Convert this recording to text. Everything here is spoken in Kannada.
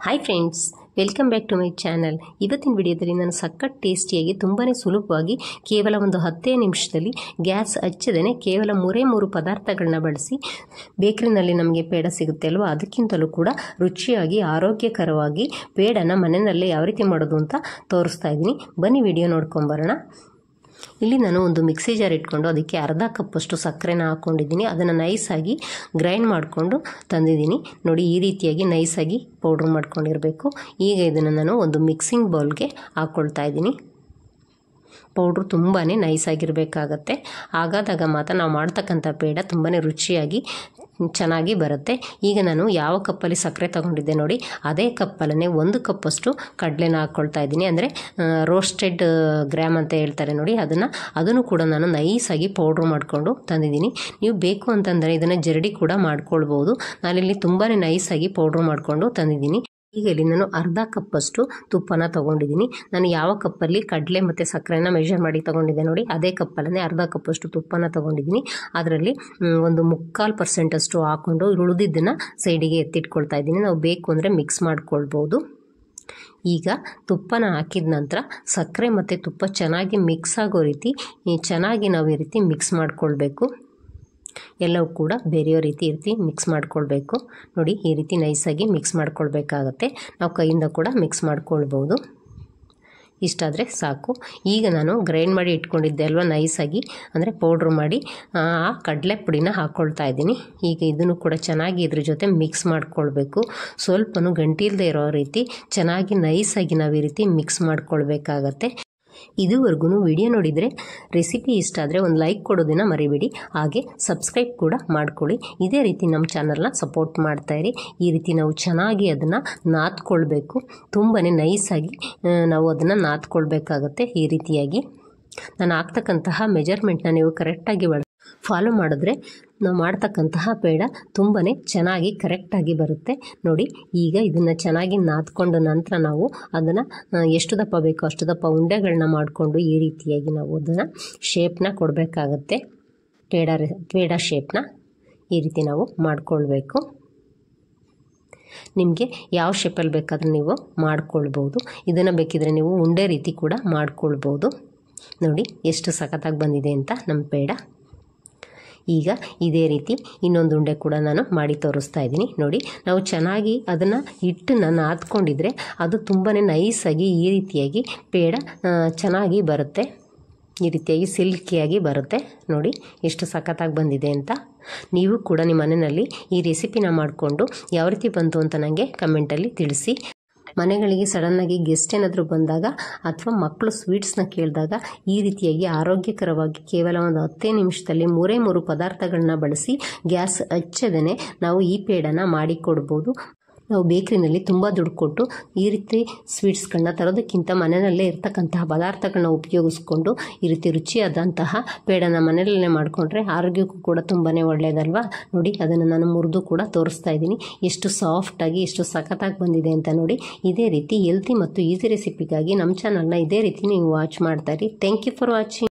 Hi friends, welcome back to my channel. ಇವತ್ತಿನ ವಿಡಿಯೋದಲ್ಲಿ ನಾನು ಸಖತ್ ಟೇಸ್ಟಿಯಾಗಿ ತುಂಬಾ ಸುಲಭವಾಗಿ ಕೇವಲ ಒಂದು 10 ನಿಮಿಷದಲ್ಲಿ ಗ್ಯಾಸ್ ಹಚ್ಚದೇ ಕೇವಲ 3 ಪದಾರ್ಥಗಳನ್ನ ಬಳಸಿ ಬೇಕರಿನಲ್ಲಿ ನಮಗೆ ಪೇಡ ಸಿಗುತ್ತೆ ಅಲ್ವಾ, ಅದಕ್ಕಿಂತಲೂ ಕೂಡ ರುಚಿಯಾಗಿ ಆರೋಗ್ಯಕರವಾಗಿ ಪೇಡನ ಮನೆಯಲ್ಲೇ ಯಾವ ರೀತಿ ಮಾಡೋದು ಅಂತ ತೋರಿಸ್ತಾ ಇದ್ದೀನಿ. ಬನ್ನಿ ವಿಡಿಯೋ ನೋಡ್ಕೊಂಬರೋಣ. ಇಲ್ಲಿ ನಾನು ಒಂದು ಮಿಕ್ಸಿ ಜಾರ್ ಇಟ್ಕೊಂಡು ಅದಕ್ಕೆ ಅರ್ಧ ಕಪ್ಪಷ್ಟು ಸಕ್ಕರೆನ ಹಾಕ್ಕೊಂಡಿದ್ದೀನಿ. ಅದನ್ನು ನೈಸಾಗಿ ಗ್ರೈಂಡ್ ಮಾಡಿಕೊಂಡು ತಂದಿದ್ದೀನಿ. ನೋಡಿ, ಈ ರೀತಿಯಾಗಿ ನೈಸಾಗಿ ಪೌಡ್ರ್ ಮಾಡ್ಕೊಂಡಿರಬೇಕು. ಈಗ ಇದನ್ನು ನಾನು ಒಂದು ಮಿಕ್ಸಿಂಗ್ ಬೌಲ್ಗೆ ಹಾಕ್ಕೊಳ್ತಾ ಇದ್ದೀನಿ. ಪೌಡ್ರು ತುಂಬಾ ನೈಸಾಗಿರಬೇಕಾಗತ್ತೆ. ಹಾಗಾದಾಗ ಮಾತ್ರ ನಾವು ಮಾಡ್ತಕ್ಕಂಥ ಪೇಡ ತುಂಬಾ ರುಚಿಯಾಗಿ ಚೆನ್ನಾಗಿ ಬರುತ್ತೆ. ಈಗ ನಾನು ಯಾವ ಕಪ್ಪಲ್ಲಿ ಸಕ್ಕರೆ ತೊಗೊಂಡಿದ್ದೆ ನೋಡಿ, ಅದೇ ಕಪ್ಪಲ್ಲೇ 1 ಕಪ್ಪಷ್ಟು ಕಡಲೆನ ಹಾಕ್ಕೊಳ್ತಾ ಇದ್ದೀನಿ. ಅಂದರೆ ರೋಸ್ಟೆಡ್ ಗ್ರಾಮ್ ಅಂತ ಹೇಳ್ತಾರೆ ನೋಡಿ, ಅದನ್ನು ಕೂಡ ನಾನು ನೈಸಾಗಿ ಪೌಡ್ರ್ ಮಾಡಿಕೊಂಡು ತಂದಿದ್ದೀನಿ. ನೀವು ಬೇಕು ಅಂತಂದರೆ ಇದನ್ನು ಜರಡಿ ಕೂಡ ಮಾಡ್ಕೊಳ್ಬೋದು. ನಾನಿಲ್ಲಿ ತುಂಬಾ ನೈಸಾಗಿ ಪೌಡ್ರ್ ಮಾಡಿಕೊಂಡು ತಂದಿದ್ದೀನಿ. ಈಗ ಇಲ್ಲಿ ನಾನು ಅರ್ಧ ಕಪ್ಪಷ್ಟು ತುಪ್ಪನ ತೊಗೊಂಡಿದ್ದೀನಿ. ನಾನು ಯಾವ ಕಪ್ಪಲ್ಲಿ ಕಡಲೆ ಮತ್ತು ಸಕ್ಕರೆನ ಮೆಷರ್ ಮಾಡಿ ತೊಗೊಂಡಿದ್ದೆ ನೋಡಿ, ಅದೇ ಕಪ್ಪಲ್ಲೇ ಅರ್ಧ ಕಪ್ಪಷ್ಟು ತುಪ್ಪನ ತೊಗೊಂಡಿದ್ದೀನಿ. ಅದರಲ್ಲಿ ಒಂದು 3/4% ಹಾಕ್ಕೊಂಡು ಉಳಿದಿದ್ದನ್ನು ಸೈಡಿಗೆ ಎತ್ತಿಟ್ಕೊಳ್ತಾ ಇದ್ದೀನಿ. ನಾವು ಬೇಕು ಅಂದರೆ ಮಿಕ್ಸ್ ಮಾಡ್ಕೊಳ್ಬೋದು. ಈಗ ತುಪ್ಪನ ಹಾಕಿದ ನಂತರ ಸಕ್ಕರೆ ಮತ್ತು ತುಪ್ಪ ಚೆನ್ನಾಗಿ ಮಿಕ್ಸ್ ಆಗೋ ರೀತಿ ಚೆನ್ನಾಗಿ ನಾವು ಈ ರೀತಿ ಮಿಕ್ಸ್ ಮಾಡ್ಕೊಳ್ಬೇಕು. ಎಲ್ಲವೂ ಕೂಡ ಬೇರೆಯೋ ರೀತಿ ಮಿಕ್ಸ್ ಮಾಡ್ಕೊಳ್ಬೇಕು. ನೋಡಿ, ಈ ರೀತಿ ನೈಸಾಗಿ ಮಿಕ್ಸ್ ಮಾಡ್ಕೊಳ್ಬೇಕಾಗತ್ತೆ. ನಾವು ಕೈಯಿಂದ ಕೂಡ ಮಿಕ್ಸ್ ಮಾಡ್ಕೊಳ್ಬೋದು. ಇಷ್ಟಾದರೆ ಸಾಕು. ಈಗ ನಾನು ಗ್ರೈಂಡ್ ಮಾಡಿ ಇಟ್ಕೊಂಡಿದ್ದೆ ಅಲ್ವಾ ನೈಸಾಗಿ, ಅಂದರೆ ಪೌಡ್ರ್ ಮಾಡಿ ಆ ಕಡಲೆ ಪುಡಿನ ಹಾಕ್ಕೊಳ್ತಾ ಇದ್ದೀನಿ. ಈಗ ಇದನ್ನು ಕೂಡ ಚೆನ್ನಾಗಿ ಇದ್ರ ಜೊತೆ ಮಿಕ್ಸ್ ಮಾಡ್ಕೊಳ್ಬೇಕು. ಸ್ವಲ್ಪನೂ ಗಂಟಿಲ್ಲದೆ ಇರೋ ರೀತಿ ಚೆನ್ನಾಗಿ ನೈಸಾಗಿ ನಾವು ಈ ರೀತಿ ಮಿಕ್ಸ್ ಮಾಡ್ಕೊಳ್ಬೇಕಾಗತ್ತೆ. ಇದುವರೆಗೂ ವಿಡಿಯೋ ನೋಡಿದರೆ ರೆಸಿಪಿ ಇಷ್ಟ ಆದರೆ ಒಂದು ಲೈಕ್ ಕೊಡೋದನ್ನು ಮರಿಬೇಡಿ. ಹಾಗೆ ಸಬ್ಸ್ಕ್ರೈಬ್ ಕೂಡ ಮಾಡ್ಕೊಳ್ಳಿ. ಇದೇ ರೀತಿ ನಮ್ಮ ಚಾನಲ್ನ ಸಪೋರ್ಟ್ ಮಾಡ್ತಾಯಿರಿ. ಈ ರೀತಿ ನಾವು ಚೆನ್ನಾಗಿ ಅದನ್ನು ನಾದ್ಕೊಳ್ಬೇಕು. ತುಂಬಾ ನೈಸಾಗಿ ನಾವು ಅದನ್ನು ನಾದ್ಕೊಳ್ಬೇಕಾಗತ್ತೆ. ಈ ರೀತಿಯಾಗಿ ನಾನು ಹಾಕ್ತಕ್ಕಂತಹ ಮೆಜರ್ಮೆಂಟ್ನ ನೀವು ಕರೆಕ್ಟಾಗಿ ಫಾಲೋ ಮಾಡಿದ್ರೆ ನಾವು ಮಾಡ್ತಕ್ಕಂತಹ ಪೇಡ ತುಂಬಾ ಚೆನ್ನಾಗಿ ಕರೆಕ್ಟಾಗಿ ಬರುತ್ತೆ. ನೋಡಿ, ಈಗ ಇದನ್ನು ಚೆನ್ನಾಗಿ ನಾದ್ಕೊಂಡ ನಂತರ ನಾವು ಅದನ್ನು ಎಷ್ಟು ದಪ್ಪ ಬೇಕೋ ಅಷ್ಟು ದಪ್ಪ ಉಂಡೆಗಳನ್ನ ಮಾಡಿಕೊಂಡು ಈ ರೀತಿಯಾಗಿ ನಾವು ಅದನ್ನು ಶೇಪ್ನ ಕೊಡಬೇಕಾಗತ್ತೆ. ಪೇಡ ಶೇಪ್ನ ಈ ರೀತಿ ನಾವು ಮಾಡಿಕೊಳ್ಬೇಕು. ನಿಮಗೆ ಯಾವ ಶೇಪಲ್ಲಿ ಬೇಕಾದರೂ ನೀವು ಮಾಡ್ಕೊಳ್ಬೋದು. ಇದನ್ನು ಬೇಕಿದ್ರೆ ನೀವು ಉಂಡೆ ರೀತಿ ಕೂಡ ಮಾಡ್ಕೊಳ್ಬೋದು. ನೋಡಿ ಎಷ್ಟು ಸಖತ್ತಾಗಿ ಬಂದಿದೆ ಅಂತ ನಮ್ಮ ಪೇಡ. ಈಗ ಇದೇ ರೀತಿ ಇನ್ನೊಂದು ಉಂಡೆ ಕೂಡ ನಾನು ಮಾಡಿ ತೋರಿಸ್ತಾ ಇದ್ದೀನಿ. ನೋಡಿ, ನಾವು ಚೆನ್ನಾಗಿ ಅದನ್ನು ಹಿಟ್ಟನ್ನು ನಾದ್ಕೊಂಡಿದ್ರೆ ಅದು ತುಂಬಾ ನೈಸಾಗಿ ಈ ರೀತಿಯಾಗಿ ಪೇಡ ಚೆನ್ನಾಗಿ ಬರುತ್ತೆ. ಈ ರೀತಿಯಾಗಿ ಸಿಲ್ಕಿಯಾಗಿ ಬರುತ್ತೆ. ನೋಡಿ ಎಷ್ಟು ಸಖತ್ತಾಗಿ ಬಂದಿದೆ ಅಂತ. ನೀವು ಕೂಡ ನಿಮ್ಮ ಮನೆಯಲ್ಲಿ ಈ ರೆಸಿಪಿನ ಮಾಡಿಕೊಂಡು ಯಾವ ರೀತಿ ಬಂತು ಅಂತ ನನಗೆ ಕಮೆಂಟಲ್ಲಿ ತಿಳಿಸಿ. ಮನೆಗಳಿಗೆ ಸಡನ್ನಾಗಿ ಗೆಸ್ಟ್ ಏನಾದರೂ ಬಂದಾಗ ಅಥವಾ ಮಕ್ಕಳು ಸ್ವೀಟ್ಸ್ನ ಕೇಳಿದಾಗ ಈ ರೀತಿಯಾಗಿ ಆರೋಗ್ಯಕರವಾಗಿ ಕೇವಲ ಒಂದು 10 ನಿಮಿಷದಲ್ಲಿ 3 ಪದಾರ್ಥಗಳನ್ನ ಬಳಸಿ ಗ್ಯಾಸ್ ಹಚ್ಚದೇ ನಾವು ಈ ಪೇಡನ ಮಾಡಿಕೊಡ್ಬೋದು. ನಾವು ಬೇಕರಿನಲ್ಲಿ ತುಂಬ ದುಡ್ಡು ಕೊಟ್ಟು ಈ ರೀತಿ ಸ್ವೀಟ್ಸ್ಗಳನ್ನ ತರೋದಕ್ಕಿಂತ ಮನೆಯಲ್ಲೇ ಇರ್ತಕ್ಕಂತಹ ಪದಾರ್ಥಗಳನ್ನ ಉಪಯೋಗಿಸ್ಕೊಂಡು ಈ ರೀತಿ ರುಚಿಯಾದಂತಹ ಪೇಡನ ಮನೆಯಲ್ಲೇ ಮಾಡಿಕೊಂಡ್ರೆ ಆರೋಗ್ಯಕ್ಕೂ ಕೂಡ ತುಂಬಾ ಒಳ್ಳೆಯದಲ್ವಾ. ನೋಡಿ, ಅದನ್ನು ನಾನು ಮುರಿದು ಕೂಡ ತೋರಿಸ್ತಾ ಇದ್ದೀನಿ. ಎಷ್ಟು ಸಾಫ್ಟಾಗಿ ಎಷ್ಟು ಸಖತ್ತಾಗಿ ಬಂದಿದೆ ಅಂತ ನೋಡಿ. ಇದೇ ರೀತಿ ಹೆಲ್ತಿ ಮತ್ತು ಈಸಿ ರೆಸಿಪಿಗಾಗಿ ನಮ್ಮ ಚಾನಲ್ನ ಇದೇ ರೀತಿ ನೀವು ವಾಚ್ ಮಾಡ್ತಾ ಇರಿ. Thank you for watching.